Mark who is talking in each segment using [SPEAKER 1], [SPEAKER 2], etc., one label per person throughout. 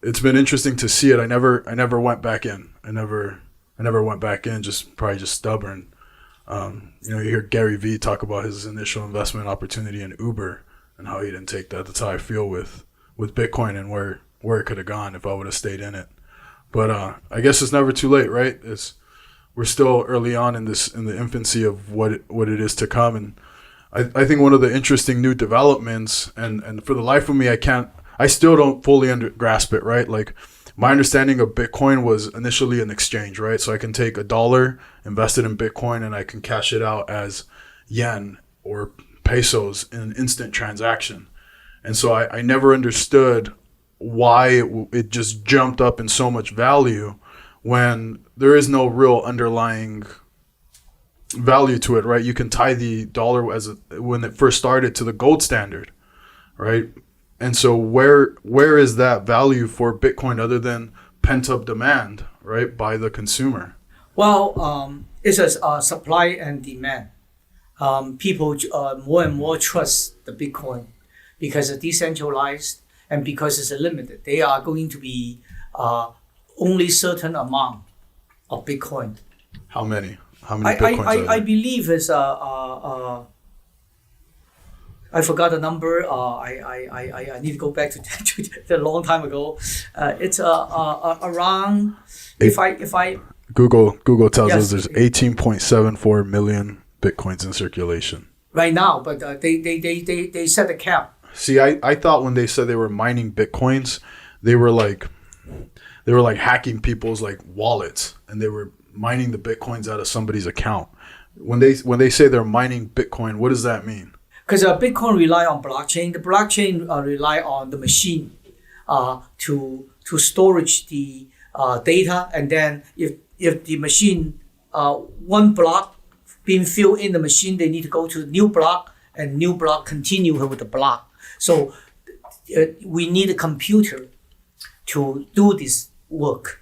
[SPEAKER 1] it's been interesting to see it. I never went back in. I never went back in. Just probably just stubborn. You hear Gary Vee talk about his initial investment opportunity in Uber and how he didn't take that. That's how I feel with Bitcoin and where it could have gone if I would have stayed in it. But I guess it's never too late, right? We're still early on in the infancy of what it is to come. And I think one of the interesting new developments, and for the life of me, I still don't fully grasp it, right? Like, my understanding of Bitcoin was initially an exchange, right? So I can take $1, invest it in Bitcoin, and I can cash it out as yen or pesos in an instant transaction. And so I never understood why it just jumped up in so much value when there is no real underlying value to it, right? You can tie the dollar when it first started to the gold standard, right? And so where is that value for Bitcoin other than pent up demand, right, by the consumer?
[SPEAKER 2] Well, it's a supply and demand. People more and more trust the Bitcoin because it's decentralized and because it's limited. They are going to be only certain amount of Bitcoin.
[SPEAKER 1] How many? How many Bitcoins are there?
[SPEAKER 2] I believe it's I forgot the number. I need to go back to a long time ago. It's around. If I
[SPEAKER 1] Google tells us there's 18.74 million Bitcoins in circulation
[SPEAKER 2] right now, but they set a cap.
[SPEAKER 1] See, I thought when they said they were mining Bitcoins, they were like hacking people's like wallets, and they were mining the Bitcoins out of somebody's account. When they say they're mining Bitcoin, what does that mean?
[SPEAKER 2] Because Bitcoin rely on blockchain. The blockchain rely on the machine to storage the data, and then if the machine one block being filled in the machine, they need to go to new block, and new block continue with the block. So we need a computer to do this work.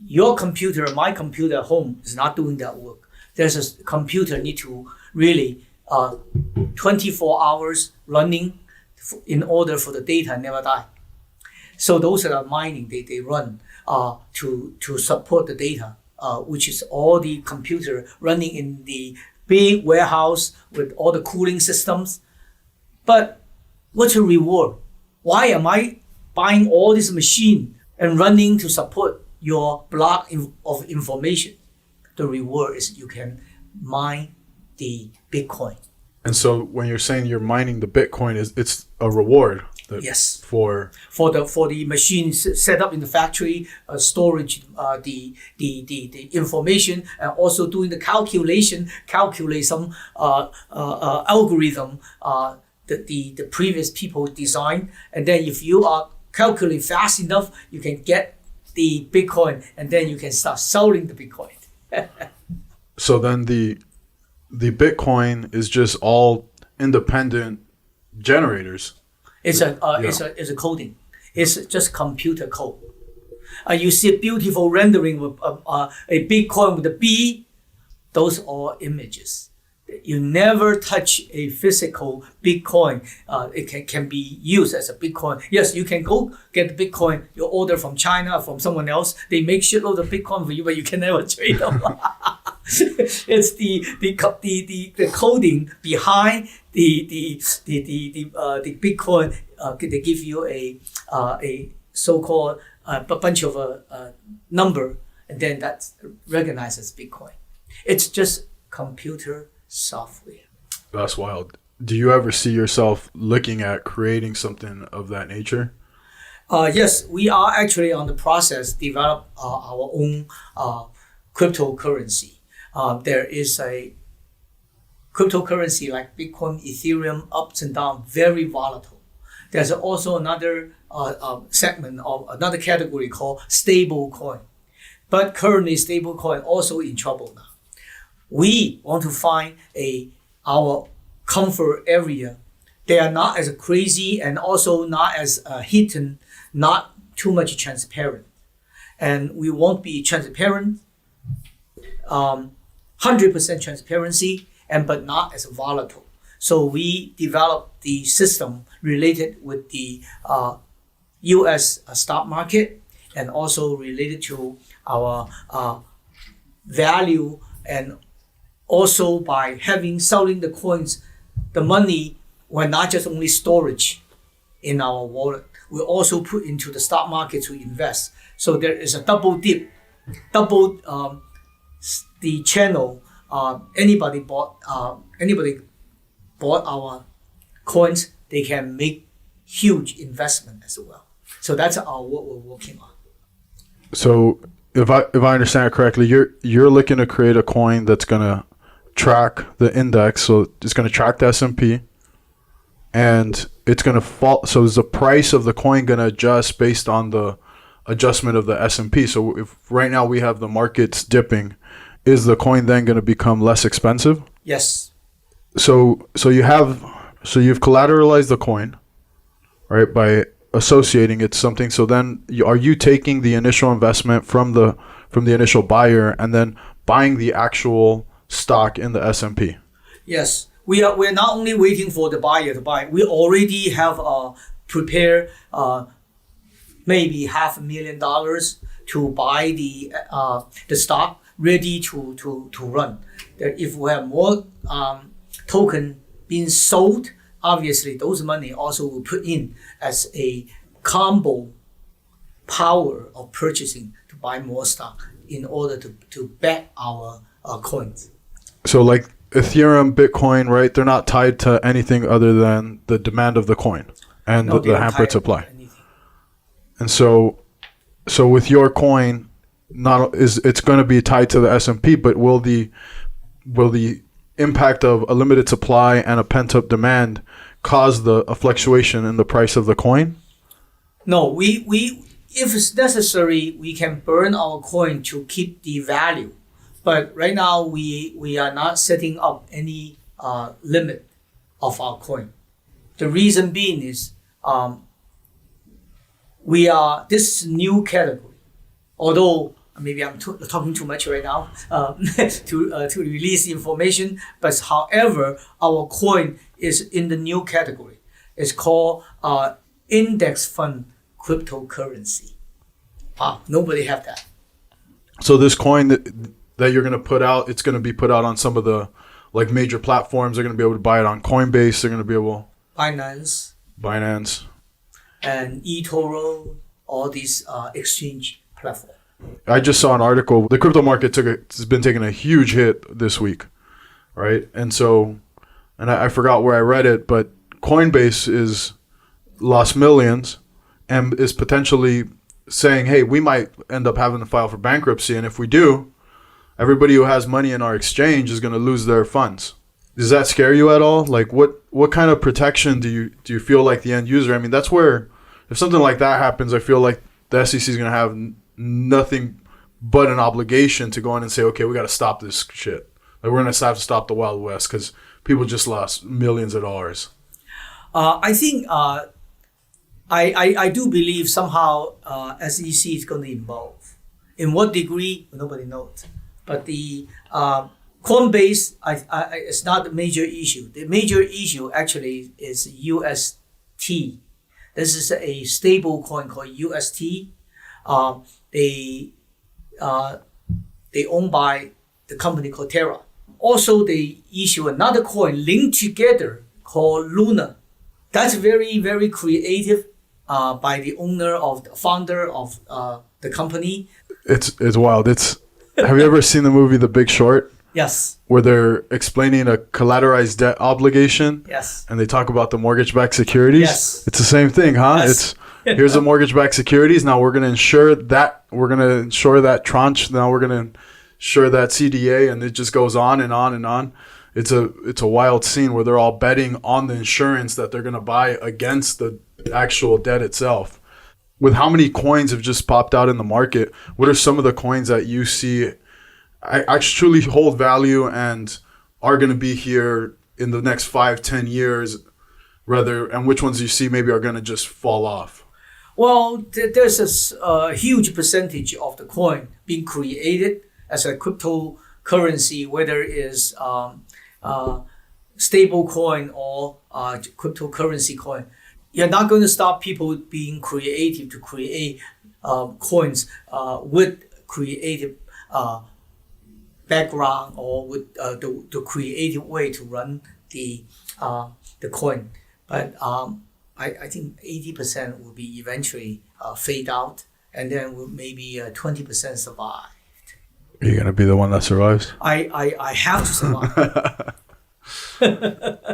[SPEAKER 2] Your computer, my computer at home is not doing that work. There's a computer need to really 24 hours running in order for the data never die. So those are mining they run to support the data, which is all the computer running in the big warehouse with all the cooling systems. But what's the reward? Why am I buying all this machine and running to support your block of information? The reward is you can mine the Bitcoin. And
[SPEAKER 1] so when you're saying you're mining the Bitcoin, it's a reward.
[SPEAKER 2] Yes.
[SPEAKER 1] For
[SPEAKER 2] the machines set up in the factory, storage the information, and also doing the calculate some algorithm the previous people designed, and then if you are calculating fast enough, you can get the Bitcoin, and then you can start selling the Bitcoin.
[SPEAKER 1] So then the Bitcoin is just all independent generators.
[SPEAKER 2] It's a coding. It's just computer code. You see a beautiful rendering with a Bitcoin with a B. Those are images. You never touch a physical Bitcoin. It can be used as a Bitcoin. Yes, you can go get the Bitcoin. You order from China, from someone else. They make shitload of Bitcoin for you, but you can never trade them. It's the coding behind the Bitcoin. They give you a so-called bunch of number, and then that's recognized as Bitcoin. It's just computer software.
[SPEAKER 1] That's wild. Do you ever see yourself looking at creating something of that nature?
[SPEAKER 2] Yes, we are actually on the process develop our own cryptocurrency. There is a cryptocurrency like Bitcoin, Ethereum, ups and down, very volatile. There's also another segment of another category called stable coin. But currently stable coin also in trouble now. We want to find our comfort area. They are not as crazy and also not as hidden, not too much transparent. And we won't be transparent, 100% transparency, but not as volatile. So we developed the system related with the U.S. stock market, and also related to our value, and also by selling the coins, the money will not just only storage in our wallet. We also put into the stock market to invest. So there is a double dip, the channel. Anybody bought our coins, they can make huge investment as well. So that's what we're working on.
[SPEAKER 1] So if I understand it correctly, you're looking to create a coin that's gonna track the index. So it's gonna track the S&P, and it's gonna fall. So is the price of the coin gonna adjust based on the adjustment of the S&P? So if right now we have the markets dipping, is the coin then gonna become less expensive?
[SPEAKER 2] Yes.
[SPEAKER 1] So you've collateralized the coin, right, by associating it to something. So then are you taking the initial investment from the initial buyer and then buying the actual stock in the S&P?
[SPEAKER 2] Yes. We're not only waiting for the buyer to buy. We already have prepared maybe $500,000 to buy the stock, ready to run. That if we have more token being sold, obviously those money also will put in as a combo power of purchasing to buy more stock in order to back our coins.
[SPEAKER 1] So like Ethereum, Bitcoin, right? They're not tied to anything other than the demand of the coin and the hampered supply. And so with your coin, it's going to be tied to the S&P, but will the impact of a limited supply and a pent-up demand cause a fluctuation in the price of the coin?
[SPEAKER 2] No, we if it's necessary, we can burn our coin to keep the value. But right now, we are not setting up any limit of our coin. The reason being is this new category. Although maybe I'm talking too much right now to release information, but however, our coin is in the new category. It's called index fund cryptocurrency. Nobody have that.
[SPEAKER 1] So this coin that you're going to put out, it's going to be put out on some of the like major platforms. They're going to be able to buy it on Coinbase. They're going to be able
[SPEAKER 2] Binance and eToro, all these exchange platforms.
[SPEAKER 1] I just saw an article. The crypto market has been taking a huge hit this week, right? And I forgot where I read it, but Coinbase is lost millions and is potentially saying, hey, we might end up having to file for bankruptcy. And if we do, everybody who has money in our exchange is going to lose their funds. Does that scare you at all? Like what kind of protection do you feel like the end user? I mean, that's where if something like that happens, I feel like the SEC is going to have nothing but an obligation to go in and say, okay, we got to stop this shit. Like we're going to have to stop the Wild West because people just lost millions of dollars.
[SPEAKER 2] I think I do believe somehow SEC is going to involve. In what degree, nobody knows. But the Coinbase is not the major issue. The major issue actually is UST. This is a stable coin called UST. They owned by the company called Terra. Also, they issue another coin linked together called Luna. That's very, very creative by the founder of the company.
[SPEAKER 1] It's wild. Have you ever seen the movie The Big Short?
[SPEAKER 2] Yes.
[SPEAKER 1] Where they're explaining a collateralized debt obligation.
[SPEAKER 2] Yes.
[SPEAKER 1] And they talk about the mortgage-backed securities.
[SPEAKER 2] Yes.
[SPEAKER 1] It's the same thing, huh?
[SPEAKER 2] Yes.
[SPEAKER 1] Here's the mortgage-backed securities. Now we're going to insure that. We're going to insure that tranche. Now we're going to insure that CDA, and it just goes on and on and on. It's a wild scene where they're all betting on the insurance that they're going to buy against the actual debt itself. With how many coins have just popped out in the market, what are some of the coins that you see actually hold value and are going to be here in the next 5-10 years, and which ones you see maybe are going to just fall off?
[SPEAKER 2] Well, there's a huge percentage of the coin being created as a cryptocurrency, whether it is stable coin or cryptocurrency coin. you're not going to stop people being creative to create coins with creative background or with the creative way to run the coin. But I think 80% will be eventually fade out, and then maybe 20% survive.
[SPEAKER 1] Are you gonna be the one that survives?
[SPEAKER 2] I have to survive.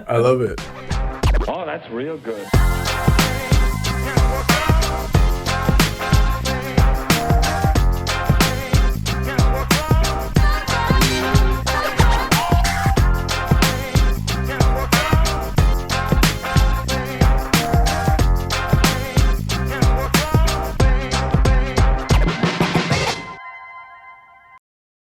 [SPEAKER 1] I love it.
[SPEAKER 3] Oh, that's real good.